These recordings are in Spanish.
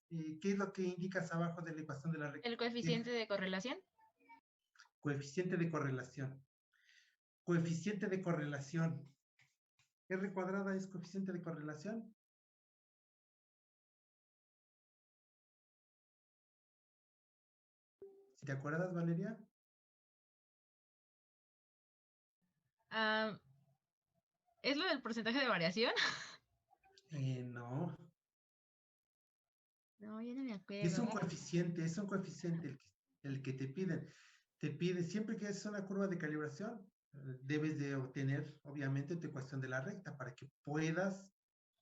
¿qué es lo que indicas abajo de la ecuación de la recta? El coeficiente de correlación. Coeficiente de correlación. Coeficiente de correlación. R cuadrada es coeficiente de correlación. ¿Te acuerdas, Valeria? ¿Es lo del porcentaje de variación? No. No, ya no me acuerdo. Es un coeficiente el que te piden. Te pide, siempre que haces una curva de calibración, debes de obtener, obviamente, tu ecuación de la recta para que puedas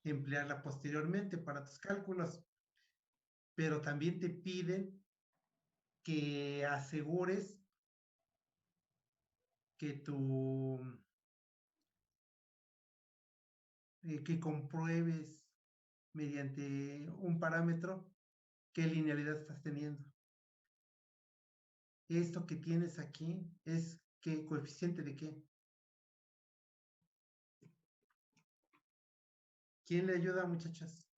emplearla posteriormente para tus cálculos. Pero también te piden que asegures que que compruebes mediante un parámetro qué linealidad estás teniendo. Esto que tienes aquí es ¿qué coeficiente de qué? ¿Quién le ayuda, muchachas?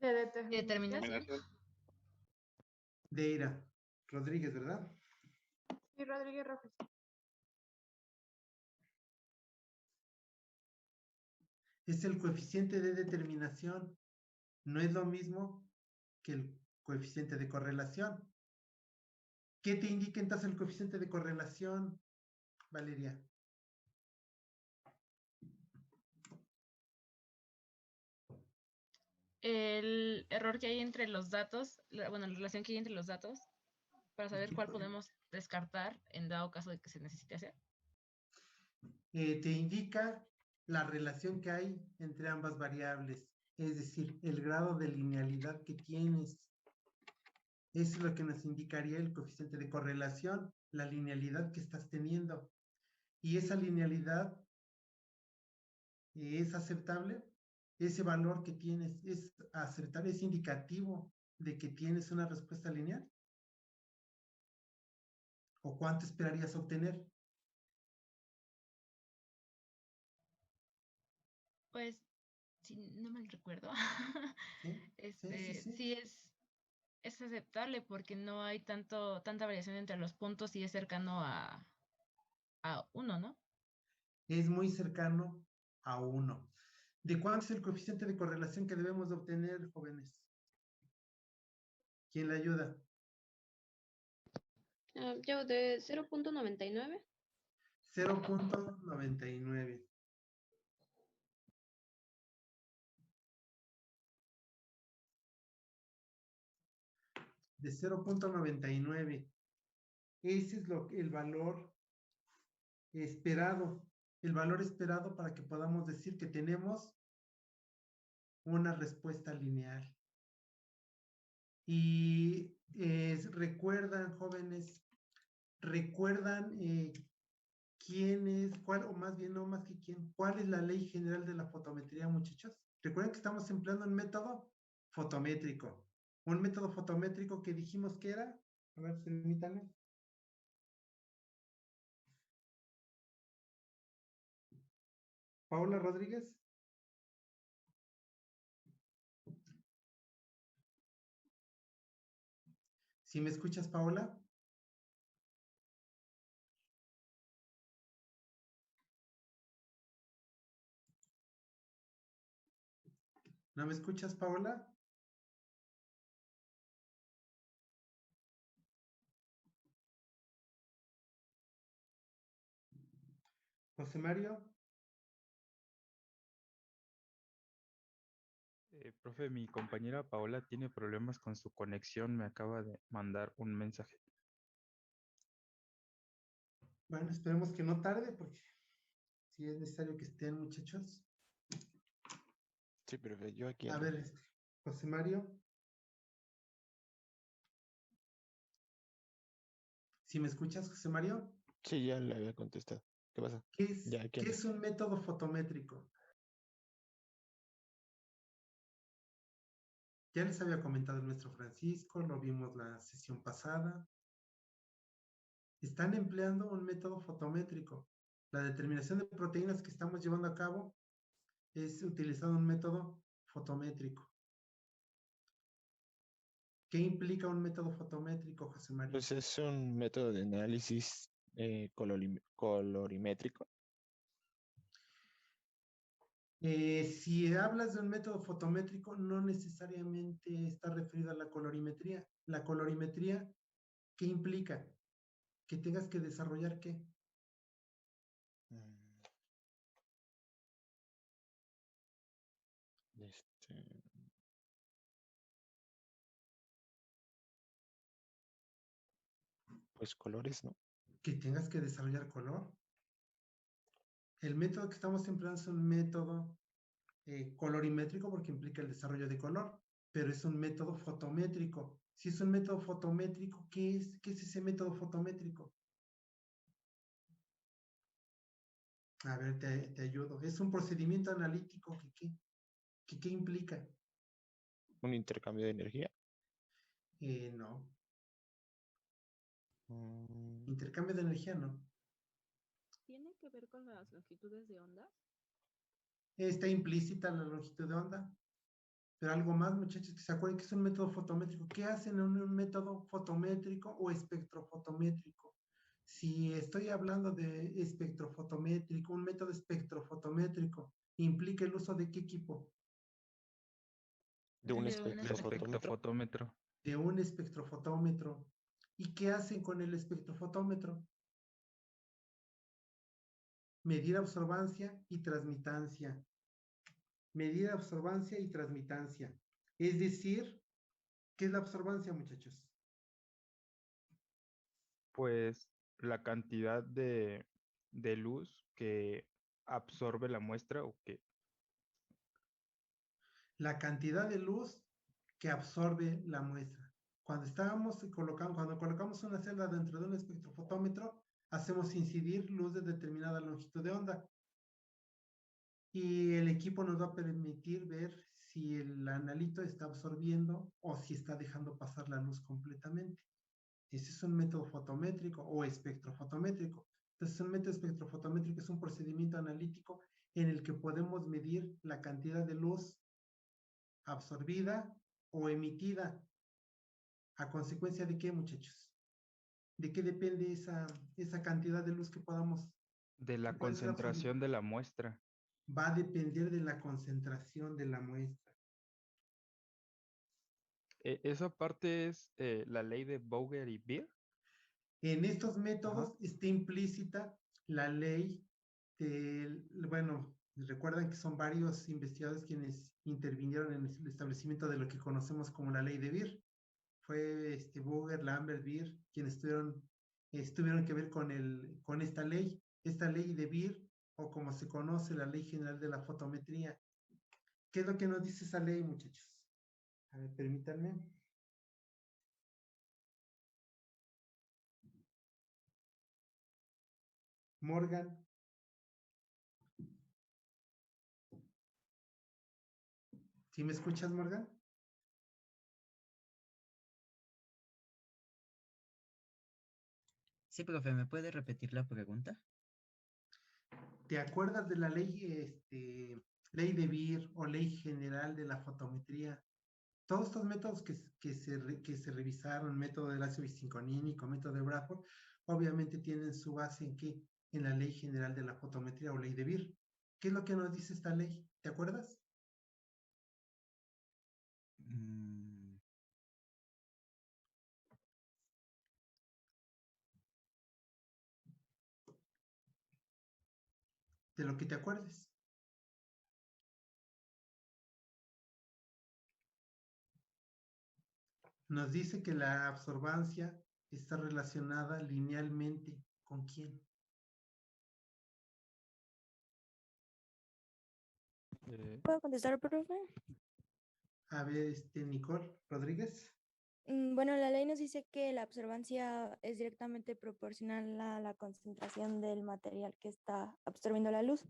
De determinación. Determinación. Deira Rodríguez, ¿verdad? Y Rodríguez Rojas. Es el coeficiente de determinación. No es lo mismo que el coeficiente de correlación. ¿Qué te indica entonces el coeficiente de correlación, Valeria? El error que hay entre los datos, bueno, la relación que hay entre los datos, para saber cuál podemos descartar en dado caso de que se necesite hacer. Te indica la relación que hay entre ambas variables, es decir, el grado de linealidad que tienes. Eso es lo que nos indicaría el coeficiente de correlación, la linealidad que estás teniendo. Y esa linealidad es aceptable. Ese valor que tienes es aceptable, es indicativo de que tienes una respuesta lineal. ¿O cuánto esperarías obtener? Pues, si no me recuerdo, ¿Sí? sí es aceptable porque no hay tanta variación entre los puntos y es cercano a 1, ¿no? Es muy cercano a 1. ¿De cuánto es el coeficiente de correlación que debemos de obtener, jóvenes? ¿Quién le ayuda? Yo de 0.99. 0.99. De 0.99. Ese es el valor esperado. El valor esperado para que podamos decir que tenemos una respuesta lineal. Y recuerdan, jóvenes, recuerdan quién es, cuál, o más bien no más que quién, cuál es la ley general de la fotometría, muchachos. Recuerden que estamos empleando un método fotométrico. Un método fotométrico que dijimos que era, a ver, permítanme. Paula Rodríguez. ¿Sí me escuchas, Paola? ¿No me escuchas, Paola? José Mario. Profe, mi compañera Paola tiene problemas con su conexión. Me acaba de mandar un mensaje. Bueno, esperemos que no tarde porque si es necesario que estén, muchachos. Sí, profe, yo aquí A ando. ver, José Mario. ¿Sí me escuchas, José Mario? Sí, ya le había contestado. ¿Qué pasa? Ya aquí ¿Qué ando. es un método fotométrico? Ya les había comentado el maestro Francisco, lo vimos la sesión pasada. Están empleando un método fotométrico. La determinación de proteínas que estamos llevando a cabo es utilizando un método fotométrico. ¿Qué implica un método fotométrico, José María? Pues es un método de análisis colorimétrico. Si hablas de un método fotométrico, no necesariamente está referido a la colorimetría. La colorimetría, ¿qué implica? Que tengas que desarrollar ¿qué? Pues colores, ¿no? Que tengas que desarrollar color. El método que estamos empleando es un método colorimétrico porque implica el desarrollo de color, pero es un método fotométrico. Si es un método fotométrico, ¿qué es? ¿Qué es ese método fotométrico? A ver, te ayudo. Es un procedimiento analítico ¿qué implica? Un intercambio de energía. No. Intercambio de energía, no. ¿Tiene que ver con las longitudes de onda? Está implícita la longitud de onda. Pero algo más, muchachos, que se acuerden que es un método fotométrico. ¿Qué hacen en un método fotométrico o espectrofotométrico? Si estoy hablando de espectrofotométrico, un método espectrofotométrico, ¿implica el uso de qué equipo? De un espectrofotómetro. De un espectrofotómetro. ¿Y qué hacen con el espectrofotómetro? Medir absorbancia y transmitancia. Medir absorbancia y transmitancia. Es decir, ¿qué es la absorbancia, muchachos? Pues la cantidad de luz que absorbe la muestra o que... La cantidad de luz que absorbe la muestra. Cuando colocamos una celda dentro de un espectrofotómetro, hacemos incidir luz de determinada longitud de onda. Y el equipo nos va a permitir ver si el analito está absorbiendo o si está dejando pasar la luz completamente. Ese es un método fotométrico o espectrofotométrico. Entonces, un método espectrofotométrico es un procedimiento analítico en el que podemos medir la cantidad de luz absorbida o emitida. ¿A consecuencia de qué, muchachos? ¿De qué depende esa cantidad de luz que podamos? De la concentración de la muestra. Va a depender de la concentración de la muestra. Esa parte es la ley de Vogel y Beer. En estos métodos está implícita la ley bueno, recuerdan que son varios investigadores quienes intervinieron en el establecimiento de lo que conocemos como la ley de Beer. Fue Vogel, Lambert, Beer, quienes tuvieron que ver con esta ley de Beer, o como se conoce, la Ley General de la Fotometría. ¿Qué es lo que nos dice esa ley, muchachos? A ver, permítanme. Morgan. ¿Sí me escuchas, Morgan? Sí, profe, ¿me puede repetir la pregunta? ¿Te acuerdas de la ley, ley de Beer o ley general de la fotometría? Todos estos métodos que se revisaron, método del ácido bicinclonínico, método de Bradford, obviamente tienen su base en ¿qué? En la ley general de la fotometría o ley de Beer. ¿Qué es lo que nos dice esta ley? ¿Te acuerdas? De lo que te acuerdes. Nos dice que la absorbancia está relacionada linealmente ¿con quién? ¿Puedo contestar, profe? A ver, Nicole Rodríguez. Bueno, la ley nos dice que la absorbancia es directamente proporcional a la concentración del material que está absorbiendo la luz.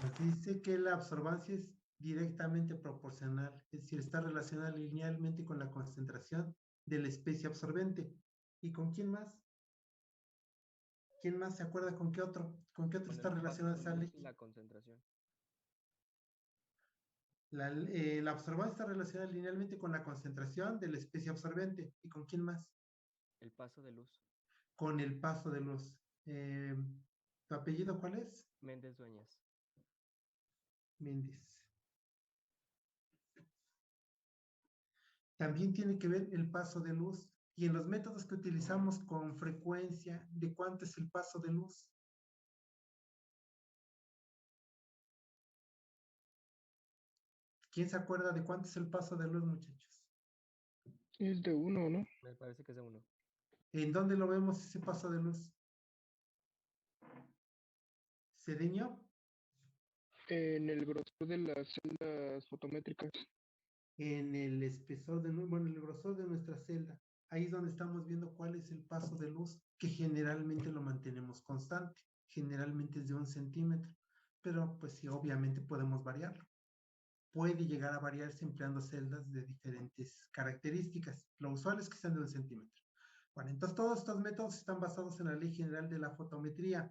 Nos dice que la absorbancia es directamente proporcional, es decir, está relacionada linealmente con la concentración de la especie absorbente. ¿Y con quién más? ¿Quién más se acuerda con qué otro? ¿Con qué otro está relacionada esa ley? La concentración. La absorbancia está relacionada linealmente con la concentración de la especie absorbente. ¿Y con quién más? El paso de luz. Con el paso de luz. ¿Tu apellido cuál es? Méndez Dueñas. Méndez. También tiene que ver el paso de luz. Y en los métodos que utilizamos con frecuencia, ¿de cuánto es el paso de luz? ¿Quién se acuerda de cuánto es el paso de luz, muchachos? Es de 1, ¿no? Me parece que es de 1. ¿En dónde lo vemos ese paso de luz? ¿Cedeño? En el grosor de las celdas fotométricas. En el espesor de luz, bueno, el grosor de nuestra celda. Ahí es donde estamos viendo cuál es el paso de luz, que generalmente lo mantenemos constante. Generalmente es de 1 centímetro, pero pues sí, obviamente podemos variarlo. Puede llegar a variarse empleando celdas de diferentes características. Lo usual es que sean de 1 centímetro. Bueno, entonces todos estos métodos están basados en la ley general de la fotometría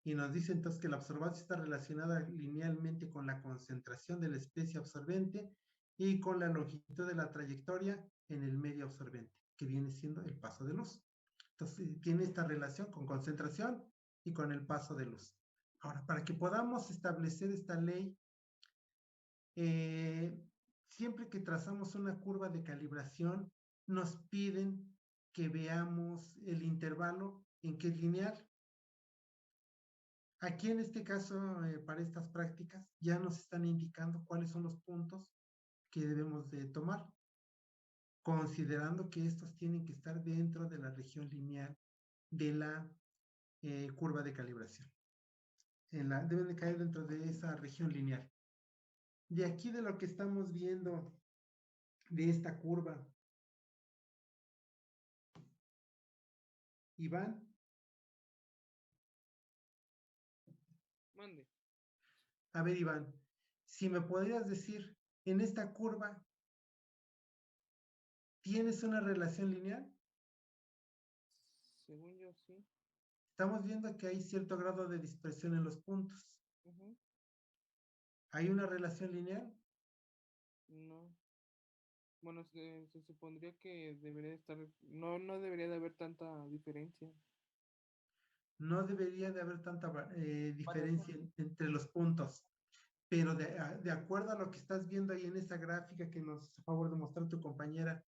y nos dice entonces que la absorbancia está relacionada linealmente con la concentración de la especie absorbente y con la longitud de la trayectoria en el medio absorbente, que viene siendo el paso de luz. Entonces, tiene esta relación con concentración y con el paso de luz. Ahora, para que podamos establecer esta ley, siempre que trazamos una curva de calibración, nos piden que veamos el intervalo en que es lineal. Aquí en este caso, para estas prácticas, ya nos están indicando cuáles son los puntos que debemos de tomar, considerando que estos tienen que estar dentro de la región lineal de la curva de calibración. Deben de caer dentro de esa región lineal. De aquí de lo que estamos viendo de esta curva, Iván. Mande. A ver, Iván, si me podrías decir, en esta curva, ¿tienes una relación lineal? Según yo, sí. Estamos viendo que hay cierto grado de dispersión en los puntos. ¿Hay una relación lineal? No. Bueno, se supondría que debería estar, no debería de haber tanta diferencia. No debería de haber tanta diferencia entre los puntos, pero de acuerdo a lo que estás viendo ahí en esa gráfica que nos hace favor de mostrar tu compañera,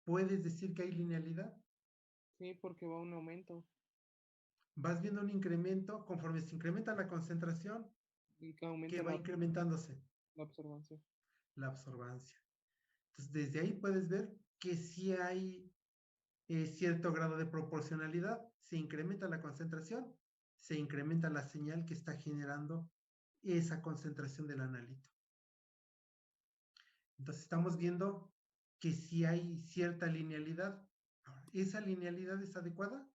¿puedes decir que hay linealidad? Sí, porque va un aumento. Vas viendo un incremento conforme se incrementa la concentración, Y que aumenta que va incrementándose. la absorbancia. La absorbancia. Entonces, desde ahí puedes ver que sí hay cierto grado de proporcionalidad. Se incrementa la concentración, se incrementa la señal que está generando esa concentración del analito. Entonces, estamos viendo que sí hay cierta linealidad. Ahora, ¿esa linealidad es adecuada?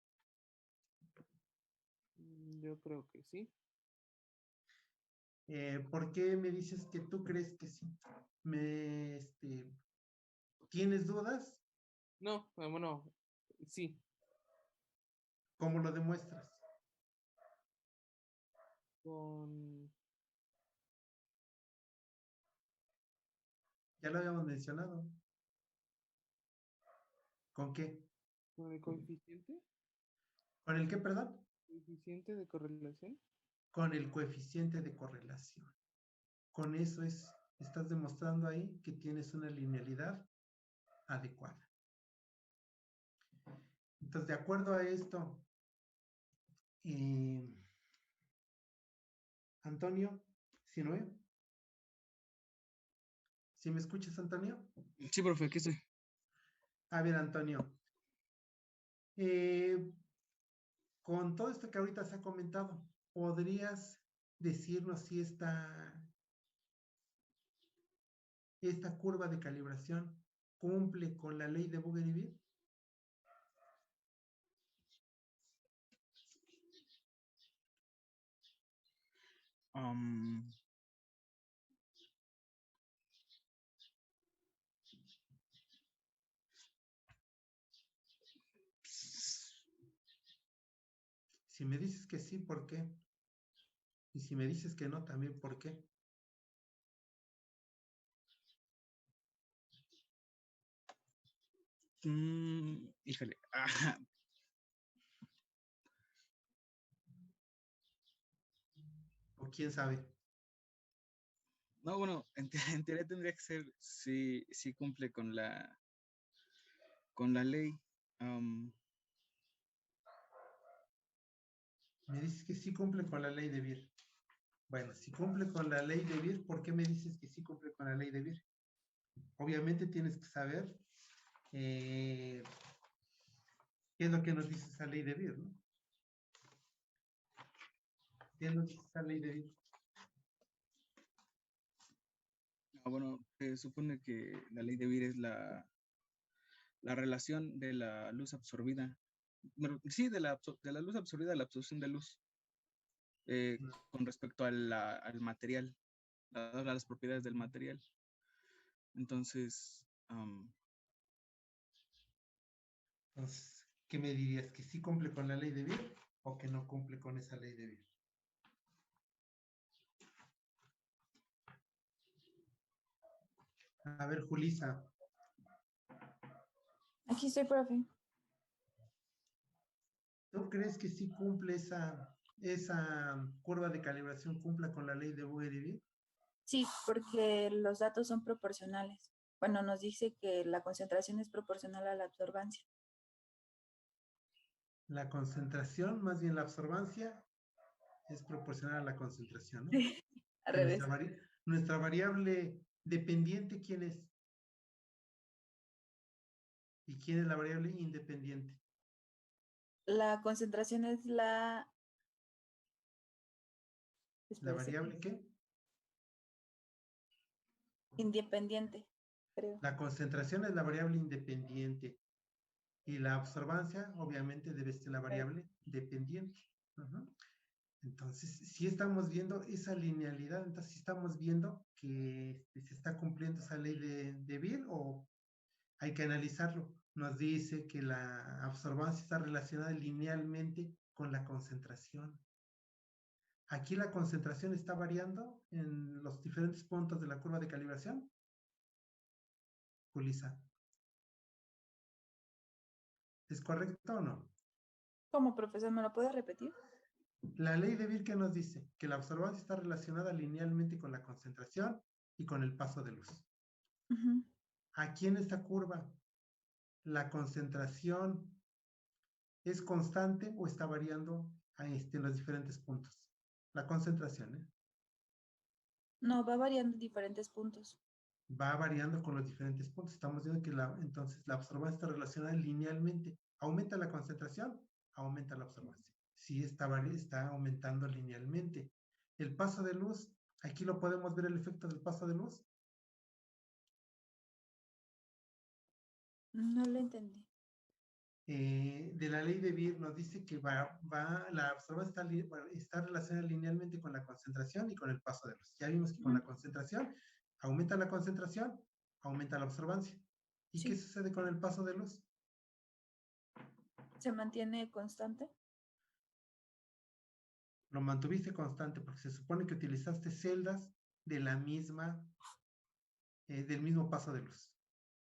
Yo creo que sí. ¿Por qué me dices que tú crees que sí? ¿Tienes dudas? No, bueno, sí. ¿Cómo lo demuestras? Ya lo habíamos mencionado. ¿Con qué? ¿Con el coeficiente? ¿Con el qué, perdón? ¿Coeficiente de correlación? Con el coeficiente de correlación. Con eso estás demostrando ahí que tienes una linealidad adecuada. Entonces, de acuerdo a esto, Antonio, ¿sí no? ¿Sí me escuchas, Antonio? Sí, profe, aquí estoy. A ver, Antonio. Con todo esto que ahorita se ha comentado, ¿podrías decirnos si esta curva de calibración cumple con la ley de Bouguereau? Si me dices que sí, ¿por qué? Y si me dices que no, también, ¿por qué? Híjole. ¿O quién sabe? No, bueno, en teoría tendría que ser si cumple con la ley. Me dices que sí cumple con la ley de Beer. Bueno, si cumple con la ley de Beer, ¿por qué me dices que sí cumple con la ley de Beer? Obviamente tienes que saber qué es lo que nos dice esa ley de Beer, ¿no? ¿Qué nos dice esa ley de Beer? Bueno, se supone que la ley de Beer es la relación de la luz absorbida. Bueno, sí, de la luz absorbida, la absorción de luz con respecto al material, a las propiedades del material. Entonces, Entonces, ¿qué me dirías? ¿Que sí cumple con la ley de Beer o que no cumple con esa ley de Beer? A ver, Julisa. Aquí estoy, profe. ¿Tú crees que sí cumple esa curva de calibración cumpla con la ley de Boer y Beer? Sí, porque los datos son proporcionales. Bueno, nos dice que la concentración es proporcional a la absorbancia. La concentración, más bien la absorbancia, es proporcional a la concentración, ¿no? Sí, al Que revés. nuestra variable dependiente, ¿quién es? ¿Y quién es la variable independiente? La concentración es la... ¿La variable qué? Independiente, creo. La concentración es la variable independiente y la absorbancia, obviamente, debe ser la variable dependiente. Uh-huh. Entonces, si estamos viendo esa linealidad, entonces si estamos viendo que se está cumpliendo esa ley de Beer o hay que analizarlo. Nos dice que la absorbancia está relacionada linealmente con la concentración. Aquí la concentración está variando en los diferentes puntos de la curva de calibración. Julisa. ¿Es correcto o no? ¿Cómo, profesor? ¿Me lo puede repetir? La ley de Beer, ¿qué nos dice? Que la absorbancia está relacionada linealmente con la concentración y con el paso de luz. Uh-huh. Aquí en esta curva, ¿la concentración es constante o está variando en los diferentes puntos? La concentración, ¿eh? No, va variando en diferentes puntos. Va variando con los diferentes puntos. Estamos viendo que entonces la absorbancia está relacionada linealmente. Aumenta la concentración, aumenta la absorbancia. Sí, está aumentando linealmente. El paso de luz, aquí lo podemos ver el efecto del paso de luz. No lo entendí. De la ley de Beer nos dice que la absorbancia está relacionada linealmente con la concentración y con el paso de luz. Ya vimos que con la concentración aumenta la concentración, aumenta la absorbancia. ¿Y qué sucede con el paso de luz? ¿Se mantiene constante? Lo mantuviste constante porque se supone que utilizaste celdas de la misma, del mismo paso de luz,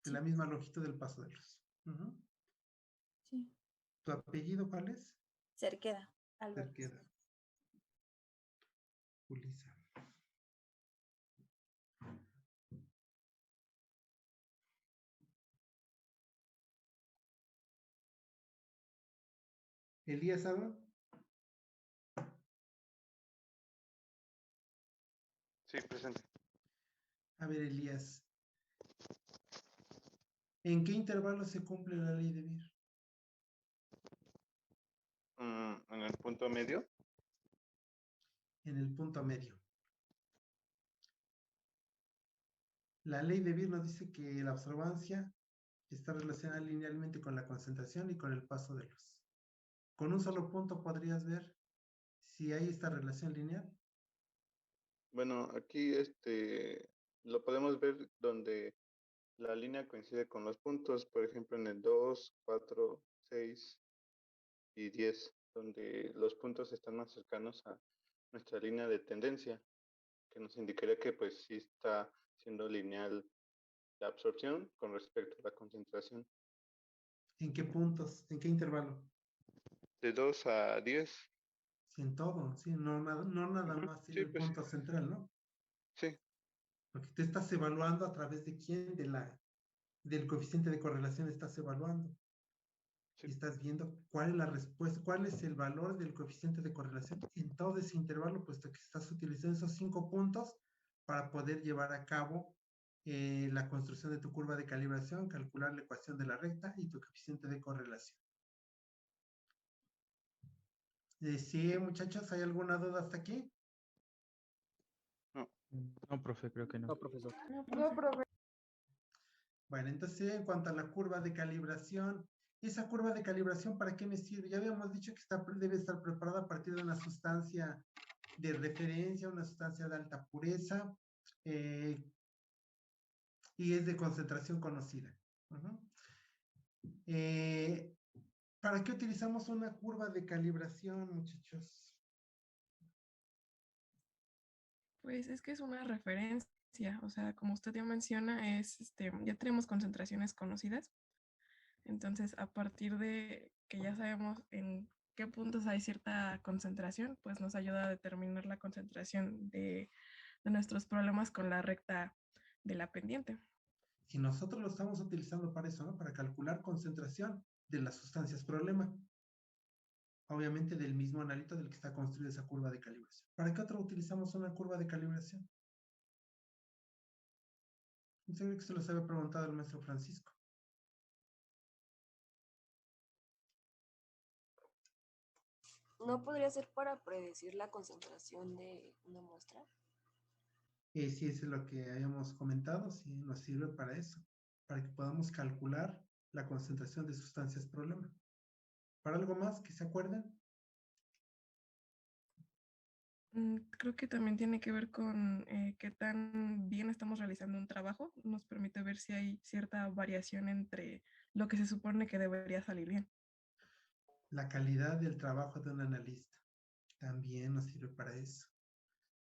de la misma longitud del paso de luz. Uh-huh. Sí. ¿Tu apellido cuál es? Cerqueda. Cerqueda. Julisa. Elías Aba. Sí, presente. A ver, Elías. ¿En qué intervalo se cumple la ley de Beer? ¿En el punto medio? En el punto medio. La ley de Beer nos dice que la absorbancia está relacionada linealmente con la concentración y con el paso de luz. Con un solo punto podrías ver si hay esta relación lineal. Bueno, aquí lo podemos ver donde la línea coincide con los puntos, por ejemplo en el 2, 4, 6 y 10, donde los puntos están más cercanos a nuestra línea de tendencia, que nos indicaría que pues sí está siendo lineal la absorción con respecto a la concentración. ¿En qué puntos? ¿En qué intervalo? De 2 a 10. Sí, en todo, sí, no nada Ujú, más en sí, el pues sí. punto central, ¿no? Sí, Porque tú estás evaluando a través de quién, del coeficiente de correlación estás evaluando. sí. Y estás viendo cuál es la respuesta, cuál es el valor del coeficiente de correlación en todo ese intervalo, puesto que estás utilizando esos 5 puntos para poder llevar a cabo la construcción de tu curva de calibración, calcular la ecuación de la recta y tu coeficiente de correlación. Sí, muchachos, ¿hay alguna duda hasta aquí? No. No, profe, creo que no. No, profesor. Bueno, entonces en cuanto a la curva de calibración, ¿esa curva de calibración para qué me sirve? Ya habíamos dicho que debe estar preparada a partir de una sustancia de referencia, una sustancia de alta pureza, y es de concentración conocida. Ujú. ¿Para qué utilizamos una curva de calibración, muchachos? Pues es que es una referencia, o sea, como usted ya menciona, ya tenemos concentraciones conocidas. Entonces, a partir de que ya sabemos en qué puntos hay cierta concentración, pues nos ayuda a determinar la concentración de nuestros problemas con la recta de la pendiente. Si nosotros lo estamos utilizando para eso, ¿no? Para calcular concentración de las sustancias problema. Obviamente del mismo analito del que está construida esa curva de calibración. ¿Para qué otro utilizamos una curva de calibración? Yo creo que se los había preguntado el maestro Francisco. ¿No podría ser para predecir la concentración de una muestra? Sí, eso es lo que habíamos comentado, sí, nos sirve para eso, para que podamos calcular la concentración de sustancias problema. ¿Para algo más que se acuerden? Creo que también tiene que ver con qué tan bien estamos realizando un trabajo. Nos permite ver si hay cierta variación entre lo que se supone que debería salir bien. La calidad del trabajo de un analista también nos sirve para eso.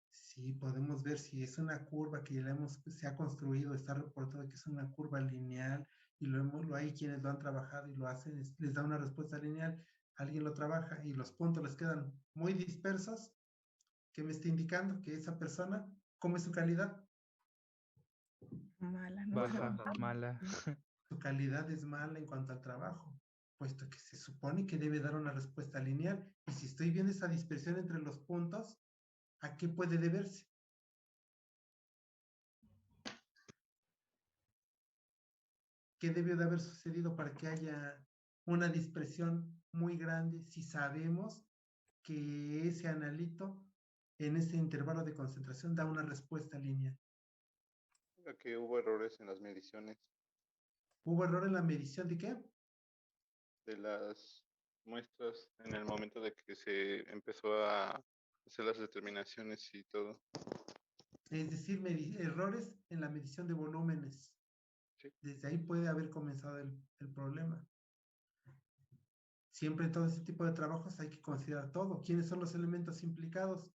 Sí, podemos ver si es una curva que se ha construido, está reportado que es una curva lineal y lo hay quienes lo han trabajado y lo hacen, les da una respuesta lineal, alguien lo trabaja y los puntos les quedan muy dispersos, que me está indicando que esa persona, ¿cómo es su calidad? Mala, ¿no? Baja, mala. Su calidad es mala en cuanto al trabajo, puesto que se supone que debe dar una respuesta lineal. Y si estoy viendo esa dispersión entre los puntos, ¿a qué puede deberse? ¿Qué debió de haber sucedido para que haya una dispersión muy grande si sabemos que ese analito en ese intervalo de concentración da una respuesta lineal? Que hubo errores en las mediciones ¿Hubo error en la medición de qué? de las muestras en el momento de que se empezó a hacer las determinaciones y todo. Es decir, errores en la medición de volúmenes. Sí. Desde ahí puede haber comenzado el problema. Siempre en todo ese tipo de trabajos hay que considerar todo. ¿Quiénes son los elementos implicados?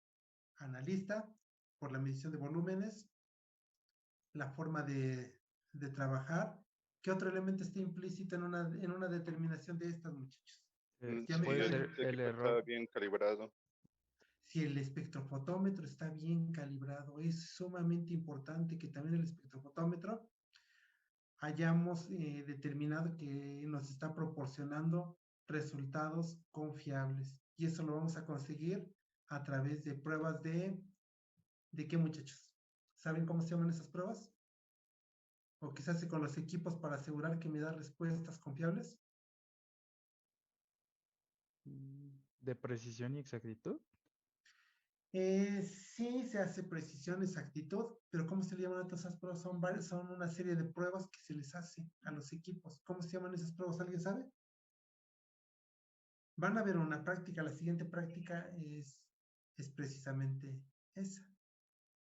Analista, por la medición de volúmenes, la forma de trabajar. ¿Qué otro elemento está implícito en una determinación de estas, muchachos? Puede ser el error. Está bien calibrado. Si el espectrofotómetro está bien calibrado, es sumamente importante que también el espectrofotómetro hayamos determinado que nos está proporcionando resultados confiables. Y eso lo vamos a conseguir a través de pruebas ¿de qué, muchachos? ¿Saben cómo se llaman esas pruebas? ¿O qué se hace con los equipos para asegurar que me da respuestas confiables? ¿De precisión y exactitud? Sí, se hace precisión, exactitud, pero ¿cómo se le llaman a todas esas pruebas? Son una serie de pruebas que se les hace a los equipos. ¿Cómo se llaman esas pruebas? ¿Alguien sabe? Van a ver una práctica, la siguiente práctica es precisamente esa,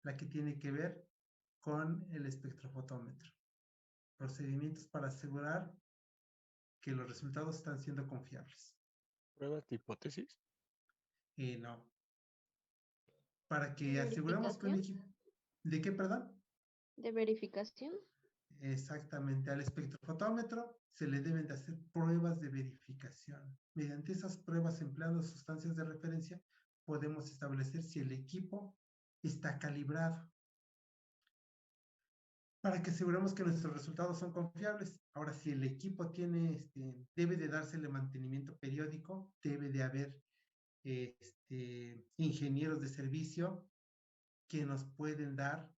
la que tiene que ver con el espectrofotómetro. Procedimientos para asegurar que los resultados están siendo confiables. ¿Pruebas de hipótesis? No. Para que ¿De aseguramos que un verificación? equipo... ¿De qué, perdón? ¿De verificación? Exactamente, al espectrofotómetro se le deben de hacer pruebas de verificación. Mediante esas pruebas empleando sustancias de referencia, podemos establecer si el equipo está calibrado para que aseguremos que nuestros resultados son confiables. Ahora, si el equipo tiene, debe de dársele mantenimiento periódico, debe de haber ingenieros de servicio que nos pueden dar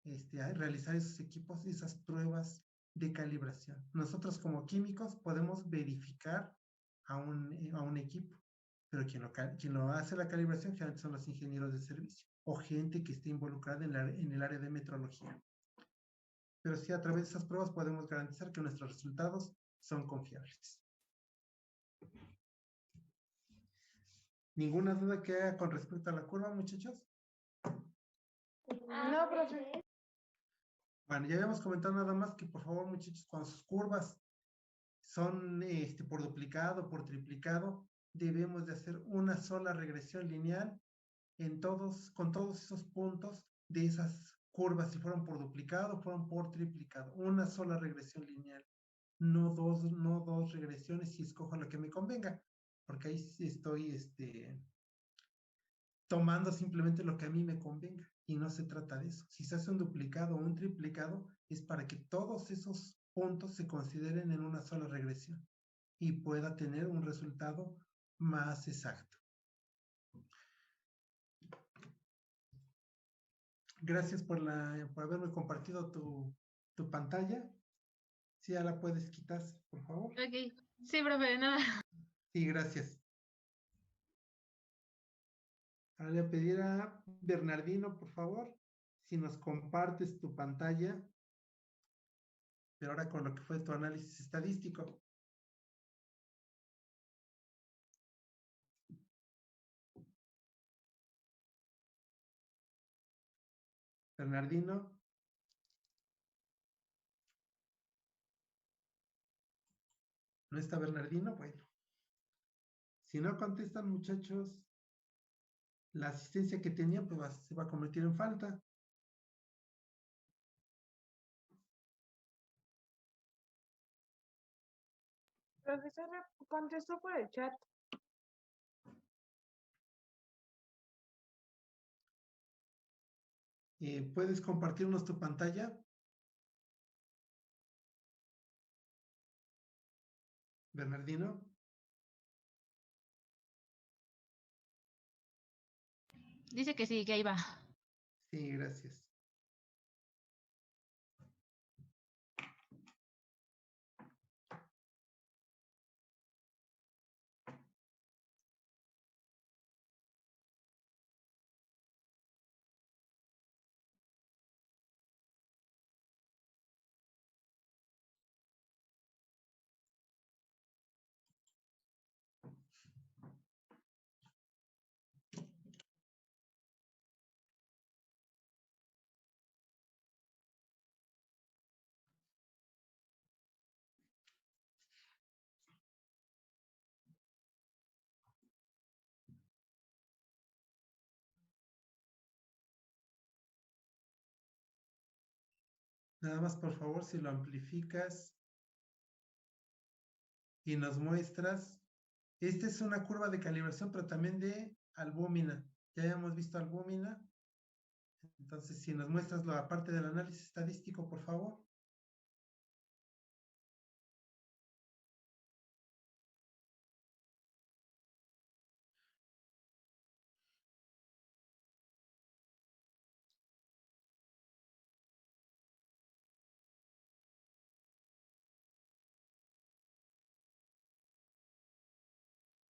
a realizar esos equipos, esas pruebas de calibración. Nosotros como químicos podemos verificar a un equipo, pero quien lo hace la calibración generalmente son los ingenieros de servicio o gente que esté involucrada en el área de metrología. Pero sí, a través de esas pruebas podemos garantizar que nuestros resultados son confiables. ¿Ninguna duda que haya con respecto a la curva, muchachos? No, profe. Bueno, ya habíamos comentado nada más que, por favor, muchachos, cuando sus curvas son por duplicado, por triplicado, debemos de hacer una sola regresión lineal con todos esos puntos de esas curvas, si fueron por duplicado, fueron por triplicado. Una sola regresión lineal, no dos regresiones si escojo la que me convenga, porque ahí estoy tomando simplemente lo que a mí me convenga, y no se trata de eso. Si se hace un duplicado o un triplicado, es para que todos esos puntos se consideren en una sola regresión y pueda tener un resultado más exacto. Gracias por haberme compartido tu pantalla. Sí, ya la puedes quitar, por favor. Ok, sí, profe, de nada. Sí, gracias. Ahora le voy a pedir a Bernardino, por favor, si nos compartes tu pantalla, pero ahora con lo que fue tu análisis estadístico. Bernardino. ¿No está Bernardino? Bueno. Si no contestan, muchachos, la asistencia que tenía pues se va a convertir en falta. Profesor, contestó por el chat. ¿Puedes compartirnos tu pantalla? Bernardino. Dice que sí, que ahí va. Sí, gracias. Nada más, por favor, si lo amplificas y nos muestras. Esta es una curva de calibración, pero también de albúmina. Ya habíamos visto albúmina. Entonces, si nos muestras la parte del análisis estadístico, por favor.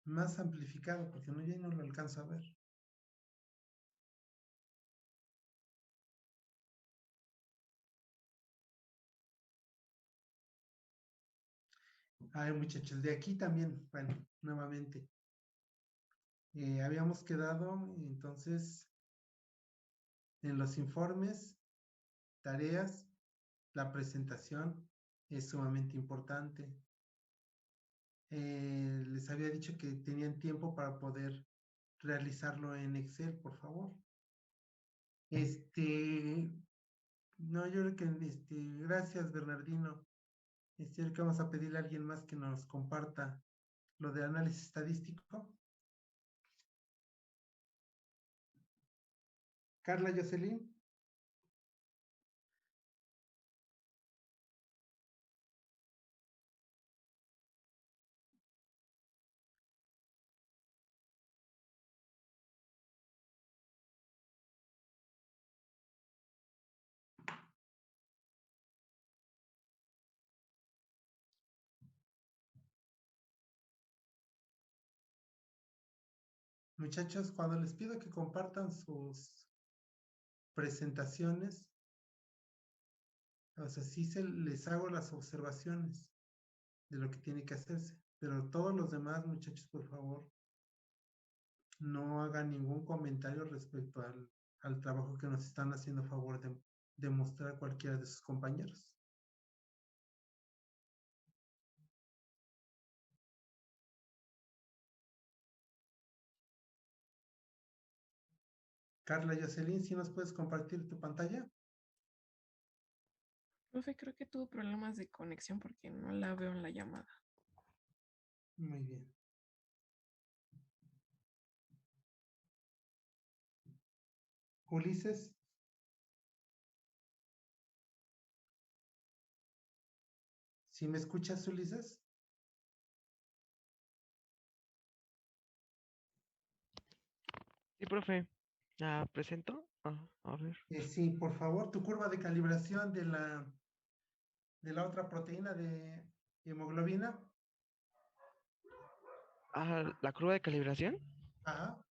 Más amplificado, porque no, ya no lo alcanzo a ver. A ver, muchachos, de aquí también, bueno, nuevamente. Habíamos quedado, entonces, en los informes, tareas, la presentación es sumamente importante. Les había dicho que tenían tiempo para poder realizarlo en Excel, por favor. No, yo creo que, gracias, Bernardino. Yo creo que vamos a pedirle a alguien más que nos comparta lo de análisis estadístico. Carla Jocelyn. Muchachos, cuando les pido que compartan sus presentaciones, o sea, sí les hago las observaciones de lo que tiene que hacerse, pero todos los demás, muchachos, por favor, no hagan ningún comentario respecto al trabajo que nos están haciendo a favor de mostrar cualquiera de sus compañeros. Carla Jocelyn, ¿sí nos puedes compartir tu pantalla? Profe, creo que tuvo problemas de conexión porque no la veo en la llamada. Muy bien. Ulises. ¿Sí me escuchas, Ulises? Sí, profe. ¿Presento? A ver. Sí, por favor, tu curva de calibración de la otra proteína de hemoglobina. ¿La curva de calibración? Ajá.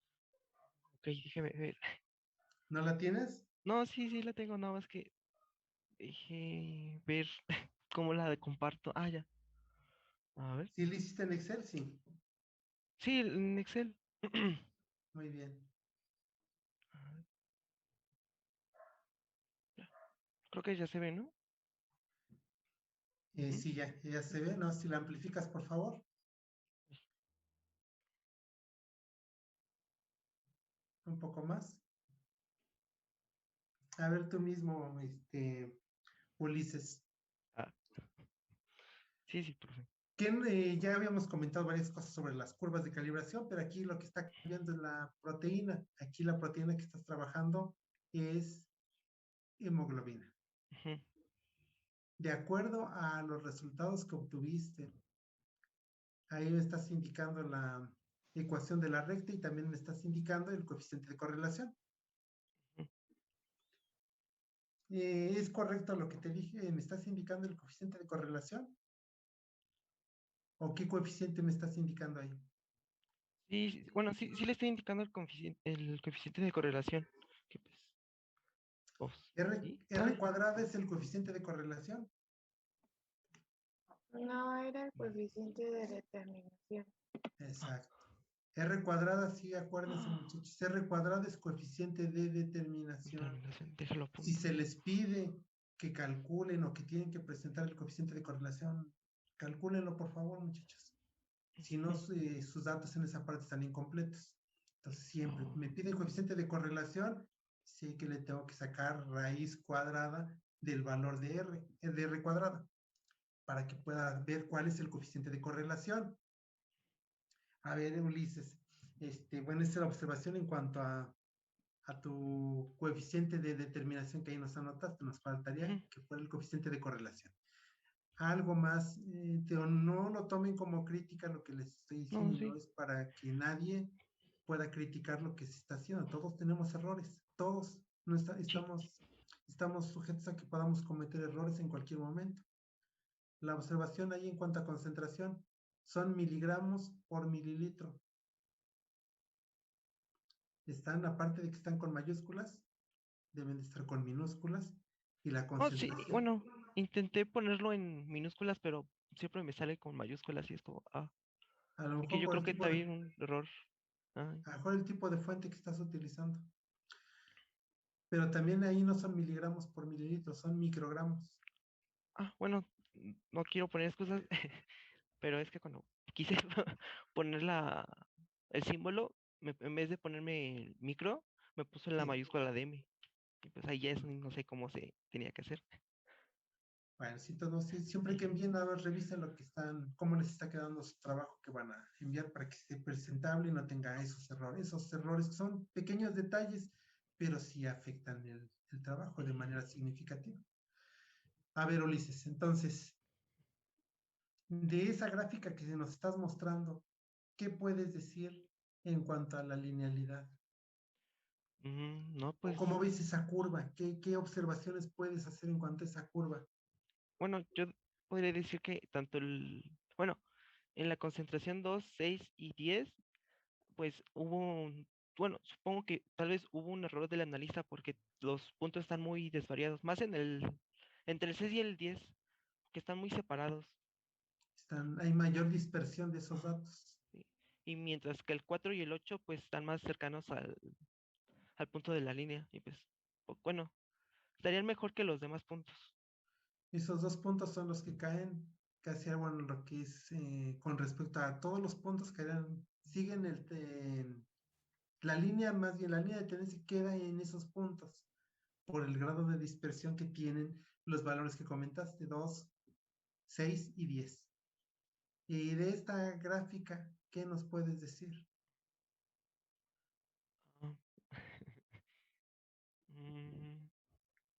Ok, déjeme ver. ¿No la tienes? No, sí la tengo, nada más que dejé ver cómo la comparto. Ya. A ver. ¿Sí lo hiciste en Excel? Sí. Sí, en Excel. Muy bien. Creo que ya se ve, ¿no? Sí, ya se ve, ¿no? Si la amplificas, por favor. Un poco más. A ver tú mismo, Ulises. Sí, profe. Ya habíamos comentado varias cosas sobre las curvas de calibración, pero aquí lo que está cambiando es la proteína. Aquí la proteína que estás trabajando es hemoglobina. De acuerdo a los resultados que obtuviste, ahí me estás indicando la ecuación de la recta y también me estás indicando el coeficiente de correlación. ¿Es correcto lo que te dije? ¿Me estás indicando el coeficiente de correlación? ¿O qué coeficiente me estás indicando ahí? Sí, bueno, sí le estoy indicando el coeficiente de correlación. Que pues, R cuadrada es el coeficiente de correlación. No, era el coeficiente de determinación. Exacto. R cuadrada, sí, acuérdense, muchachos. R cuadrada es coeficiente de determinación. Déjalo Si se les pide que calculen o que tienen que presentar el coeficiente de correlación, calcúlenlo, por favor, muchachos. Si no, sus datos en esa parte están incompletos. Entonces, siempre me piden coeficiente de correlación, sí que le tengo que sacar raíz cuadrada del valor de R cuadrada, para que pueda ver cuál es el coeficiente de correlación. A ver, Ulises, bueno, esta es la observación en cuanto a tu coeficiente de determinación que ahí nos anotaste, nos faltaría que fuera el coeficiente de correlación. Algo más, no lo tomen como crítica lo que les estoy diciendo, es para que nadie pueda criticar lo que se está haciendo. Todos tenemos errores, todos no estamos sujetos a que podamos cometer errores en cualquier momento. La observación ahí en cuanto a concentración son miligramos por mililitro. Están, aparte de que están con mayúsculas, deben de estar con minúsculas y la concentración. Sí, bueno, intenté ponerlo en minúsculas, pero siempre me sale con mayúsculas y es como, A lo mejor que yo por creo el que tipo está bien un error. A lo mejor el tipo de fuente que estás utilizando. Pero también ahí no son miligramos por mililitro, son microgramos. Bueno, no quiero poner excusas, pero es que cuando quise poner el símbolo, en vez de ponerme el micro, me puso en la mayúscula de M. Y pues ahí ya no sé cómo se tenía que hacer. Bueno, sí, todos, sí, siempre que envíen, a ver, revisen lo que están, cómo les está quedando su trabajo que van a enviar para que esté presentable y no tenga esos errores. Esos errores son pequeños detalles, pero sí afectan el trabajo de manera significativa. A ver, Ulises, entonces, de esa gráfica que nos estás mostrando, ¿qué puedes decir en cuanto a la linealidad? No, pues, ¿Cómo ves esa curva? ¿Qué observaciones puedes hacer en cuanto a esa curva? bueno, yo podría decir que tanto bueno, en la concentración 2, 6 y 10, pues bueno, supongo que tal vez hubo un error del analista porque los puntos están muy desvariados, más entre el 6 y el 10, que están muy separados. Hay mayor dispersión de esos datos. Sí. Y mientras que el 4 y el 8 pues están más cercanos al punto de la línea. Y pues, bueno, estarían mejor que los demás puntos. Esos dos puntos son los que caen casi bueno, lo que es con respecto a todos los puntos que siguen la línea, más bien la línea de tendencia queda en esos puntos por el grado de dispersión que tienen los valores que comentaste, 2, 6 y 10. Y de esta gráfica, ¿qué nos puedes decir?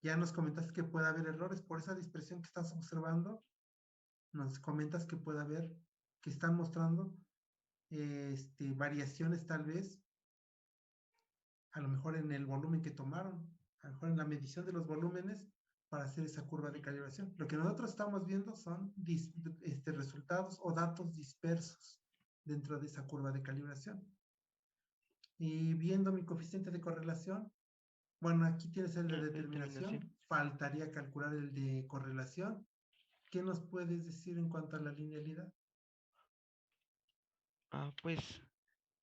Ya nos comentaste que puede haber errores por esa dispersión que estás observando. Nos comentas que puede haber, que están mostrando variaciones tal vez, a lo mejor en el volumen que tomaron, a lo mejor en la medición de los volúmenes para hacer esa curva de calibración. Lo que nosotros estamos viendo son resultados o datos dispersos dentro de esa curva de calibración. Y viendo mi coeficiente de correlación, bueno, aquí tienes el de determinación, faltaría calcular el de correlación. ¿Qué nos puedes decir en cuanto a la linealidad? Pues,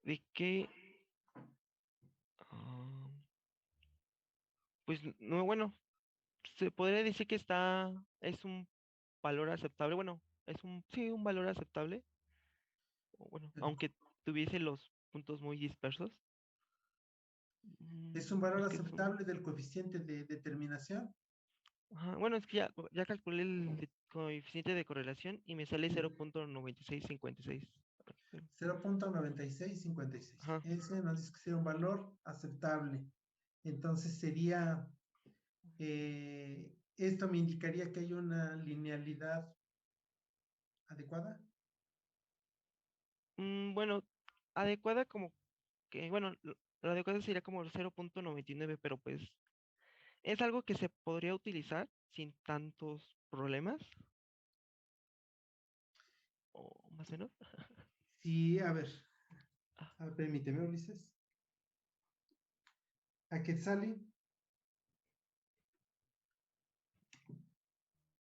de que, pues, no, bueno, se podría decir que es un valor aceptable, bueno, sí, un valor aceptable, bueno, aunque tuviese los puntos muy dispersos. ¿Es un valor aceptable del coeficiente de determinación? Bueno, es que ya calculé el coeficiente de correlación y me sale 0.9656. 0.9656. Ese nos dice que sería un valor aceptable. Entonces sería, esto me indicaría que hay una linealidad adecuada. Bueno, adecuada como que, bueno, lo adecuado sería como 0.99, pero pues es algo que se podría utilizar sin tantos problemas. ¿O más o menos? Sí, a ver, permíteme, Ulises. A Quetzali